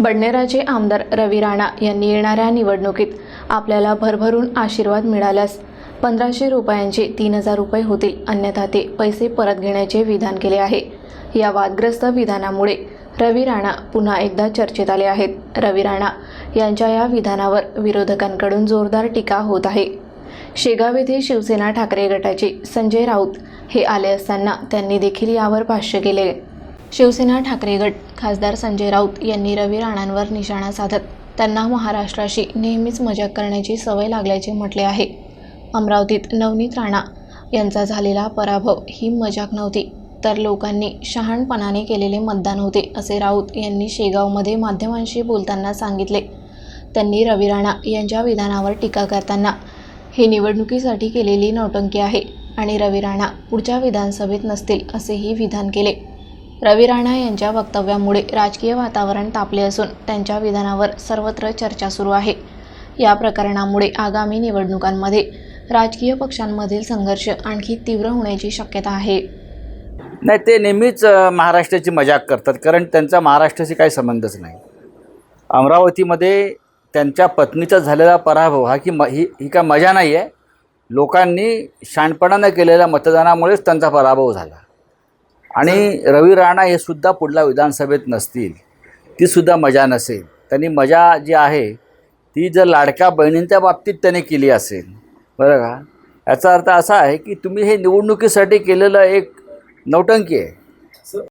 बडनेराचे आमदार रवी राणा यांनी येणाऱ्या निवडणुकीत आपल्याला भरभरून आशीर्वाद मिळाल्यास 1500 रुपयांचे 3000 रुपये होतील, अन्यथा ते पैसे परत घेण्याचे विधान केले आहे। या वादग्रस्त विधानामुळे रवी राणा पुन्हा एकदा चर्चेत आले आहेत। रवी राणा यांच्या या विधानावर विरोधकांकडून जोरदार टीका होत आहे। शेगाव येथे शिवसेना ठाकरे गटाचे संजय राऊत हे आले असताना त्यांनी देखील यावर भाष्य केले। शिवसेना ठाकरे गट खासदार संजय राऊत यांनी रवी राणांवर निशाणा साधत त्यांना महाराष्ट्राशी नेहमीच मजाक करण्याची सवय लागल्याचे म्हटले आहे। अमरावतीत नवनीत राणा यांचा झालेला पराभव ही मजाक नव्हती, तर लोकांनी शहाणपणाने केलेले मतदान होते, असे राऊत यांनी शेगावमध्ये माध्यमांशी बोलताना सांगितले। त्यांनी रवी राणा यांच्या विधानावर टीका करताना हे निवडणुकीसाठी केलेली नौटंकी आहे आणि रवी राणा पुढच्या विधानसभेत नसतील असेही विधान केले। रवी राणा यांच्या वक्तव्यामुळे राजकीय वातावरण तापले असून त्यांच्या विधानावर सर्वत्र चर्चा सुरू आहे। या प्रकरणामुळे आगामी निवडणुकांमध्ये राजकीय पक्षांमधील संघर्ष आणखी तीव्र होण्याची शक्यता आहे। नाही, ते नेहमीच महाराष्ट्राची मजाक करतात, कारण त्यांचा महाराष्ट्राशी काही संबंधच नाही। अमरावतीमध्ये त्यांच्या पत्नीचा झालेला पराभव हा ही काय मजा नाही आहे। लोकांनी शहाणपणानं केलेल्या मतदानामुळेच त्यांचा पराभव झाला आणि रवी राणा हे सुद्धा पुढल्या विधानसभेत नसतील, ती सुद्धा मजा नसेल। त्यांनी मजा जी आहे ती जर लाडक्या बहिणींच्या बाबतीत त्याने केली असेल, बरं का, याचा अर्थ असा आहे की तुम्ही हे निवडणुकीसाठी केलेलं एक नौटंकी आहे।